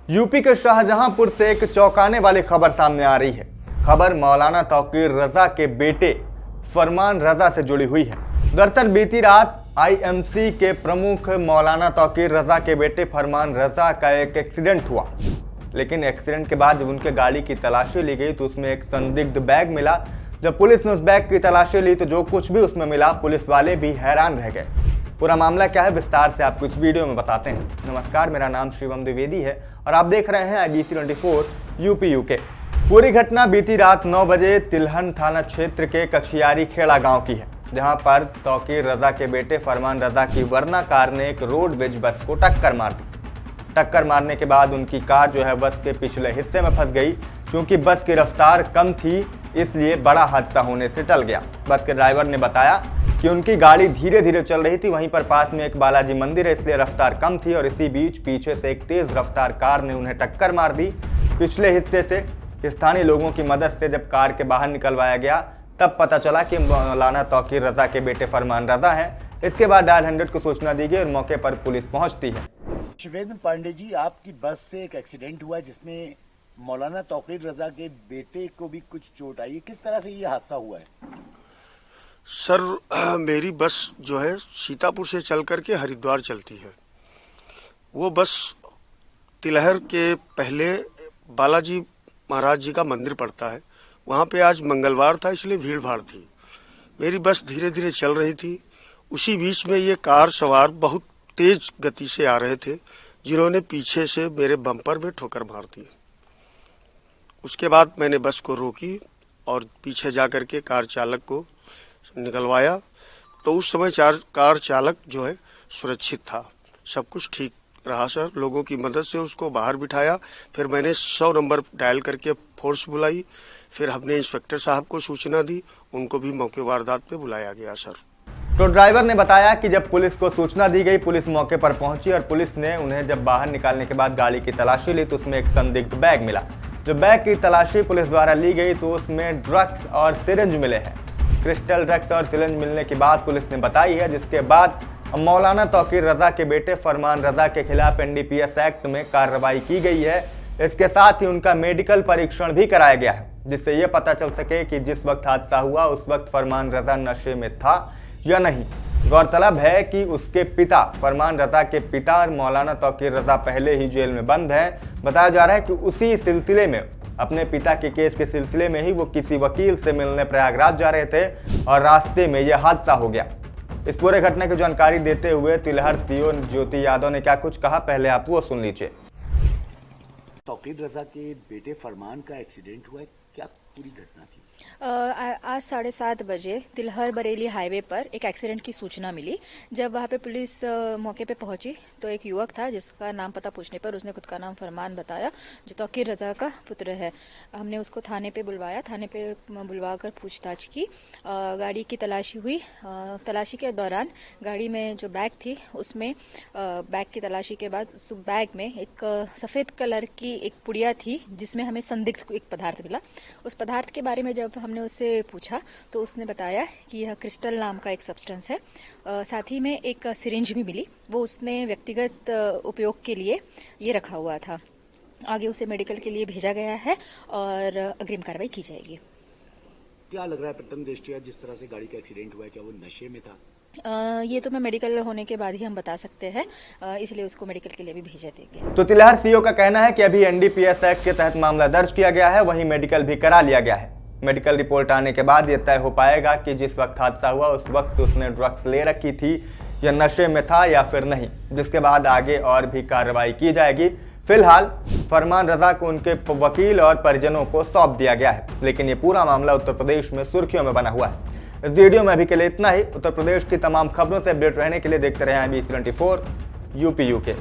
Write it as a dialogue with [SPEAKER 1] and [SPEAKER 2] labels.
[SPEAKER 1] UP के शाहजहांपुर से एक चौंकाने वाली खबर सामने आ रही है। खबर मौलाना तौकीर रजा के बेटे फरमान रजा से जुड़ी हुई है। दरअसल बीती रात आईएमसी के प्रमुख मौलाना तौकीर रजा के बेटे फरमान रजा का एक एक्सीडेंट हुआ, लेकिन एक्सीडेंट के बाद जब उनके गाड़ी की तलाशी ली गई तो उसमें एक संदिग्ध बैग मिला। जब पुलिस ने उस बैग की तलाशी ली तो जो कुछ भी उसमें मिला, पुलिस वाले भी हैरान रह गए। पूरा मामला क्या है विस्तार से आपको इस वीडियो में बताते हैं। नमस्कार, मेरा नाम शिवम द्विवेदी है और आप देख रहे हैं IBC 24 यूपी यूके। पूरी घटना बीती रात 9 बजे तिलहन थाना क्षेत्र के कछियारी खेड़ा गांव की है, जहां पर तौकीर रजा के बेटे फरमान रजा की वर्ना कार ने एक रोडवेज बस को टक्कर मार दी। टक्कर मारने के बाद उनकी कार जो है बस के पिछले हिस्से में फंस गई। क्योंकि बस की रफ्तार कम थी इसलिए बड़ा हादसा होने से टल गया। बस के ड्राइवर ने बताया कि उनकी गाड़ी धीरे धीरे चल रही थी, वहीं पर पास में एक बालाजी मंदिर है इसलिए रफ्तार कम थी और इसी बीच पीछे से एक तेज रफ्तार कार ने उन्हें टक्कर मार दी। पिछले हिस्से से स्थानीय लोगों की मदद से जब कार के बाहर निकलवाया गया तब पता चला कि मौलाना तौकीर रजा के बेटे फरमान रजा हैं। इसके बाद डायल 100 को सूचना दी गई और मौके पर पुलिस पहुंचती है।
[SPEAKER 2] शिवेंद्र पांडे जी, आपकी बस से एक एक्सीडेंट हुआ है जिसमें मौलाना तौकीर रजा के बेटे को भी कुछ चोट आई है। किस तरह से ये हादसा हुआ है?
[SPEAKER 3] सर, मेरी बस जो है सीतापुर से चल करके हरिद्वार चलती है। वो बस तिलहर के पहले बालाजी महाराज जी का मंदिर पड़ता है, वहाँ पे आज मंगलवार था इसलिए भीड़ भाड़ थी। मेरी बस धीरे धीरे चल रही थी, उसी बीच में ये कार सवार बहुत तेज गति से आ रहे थे, जिन्होंने पीछे से मेरे बम्पर में ठोकर मार दी। उसके बाद मैंने बस को रोकी और पीछे जाकर के कार चालक को निकलवाया, तो उस समय कार चालक जो है सुरक्षित था, सब कुछ ठीक रहा सर। लोगों की मदद से उसको बाहर बिठाया, फिर मैंने 100 नंबर डायल करके फोर्स बुलाई, फिर हमने इंस्पेक्टर साहब को सूचना दी, उनको भी मौके वारदात पे बुलाया गया सर।
[SPEAKER 1] तो ड्राइवर ने बताया कि जब पुलिस को सूचना दी गई, पुलिस मौके पर पहुंची और पुलिस ने उन्हें जब बाहर निकालने के बाद गाड़ी की तलाशी ली तो उसमें एक संदिग्ध बैग मिला। जो बैग की तलाशी पुलिस द्वारा ली गई तो उसमें ड्रग्स और सिरिंज मिले हैं। क्रिस्टल ड्रग्स और सिरिंज मिलने की बात पुलिस ने बताई है, जिसके बाद मौलाना तौकीर रजा के बेटे फरमान रजा के खिलाफ NDPS एक्ट में कार्रवाई की गई है। इसके साथ ही उनका मेडिकल परीक्षण भी कराया गया है, जिससे यह पता चल सके कि जिस वक्त हादसा हुआ उस वक्त फरमान रजा नशे में था या नहीं। गौरतलब है कि उसके पिता फरमान रजा के पिता और मौलाना तौकीर रजा पहले ही जेल में बंद हैं। बताया जा रहा है कि उसी सिलसिले में, अपने पिता के केस के सिलसिले में ही वो किसी वकील से मिलने प्रयागराज जा रहे थे और रास्ते में यह हादसा हो गया। इस पूरे घटना की जानकारी देते हुए तिलहर CO ज्योति यादव ने क्या कुछ कहा, पहले आप वो सुन लीजिए।
[SPEAKER 2] तौकीर रजा के बेटे फरमान का एक्सीडेंट हुआ है, क्या पूरी घटना थी?
[SPEAKER 4] आज 7:30 बजे तिलहर बरेली हाईवे पर एक एक्सीडेंट की सूचना मिली। जब वहां पे पुलिस मौके पे पहुंची तो एक युवक था जिसका नाम पता पूछने पर उसने खुद का नाम फरमान बताया, जो तौकीर रजा का पुत्र है। हमने उसको थाने पे बुलवाया, थाने पे बुलवाकर पूछताछ की। गाड़ी की तलाशी हुई। तलाशी के दौरान गाड़ी में जो बैग थी उसमें बैग की तलाशी के बाद उस बैग में एक सफेद कलर की एक पुड़िया थी जिसमें हमें संदिग्ध एक पदार्थ मिला। उस पदार्थ के बारे में जब हमने उससे पूछा तो उसने बताया कि यह क्रिस्टल नाम का एक सब्सटेंस है। साथ ही में एक सिरिंज भी मिली, वो उसने व्यक्तिगत उपयोग के लिए ये रखा हुआ था। आगे उसे मेडिकल के लिए भेजा गया है और अग्रिम कार्रवाई की जाएगी।
[SPEAKER 2] क्या लग रहा है प्रथम दृष्टया जिस तरह से गाड़ी का एक्सीडेंट हुआ है, क्या वो नशे में था?
[SPEAKER 4] ये तो मैं मेडिकल होने के बाद ही हम बता सकते हैं, इसलिए उसको मेडिकल के लिए भी भेजे देंगे।
[SPEAKER 1] तो तिलहर CO का कहना है कि अभी NDPS एक्ट के तहत मामला दर्ज किया गया है, वहीं मेडिकल भी करा लिया गया है। मेडिकल रिपोर्ट आने के बाद यह तय हो पाएगा कि जिस वक्त हादसा हुआ उस वक्त उसने ड्रग्स ले रखी थी या नशे में था या फिर नहीं, जिसके बाद आगे और भी कार्रवाई की जाएगी। फिलहाल फरमान रजा को उनके वकील और परिजनों को सौंप दिया गया है, लेकिन ये पूरा मामला उत्तर प्रदेश में सुर्खियों में बना हुआ है। इस वीडियो में अभी के लिए इतना ही। उत्तर प्रदेश की तमाम खबरों से अपडेट रहने के लिए देखते रहें IBC 24 यूपी यूके।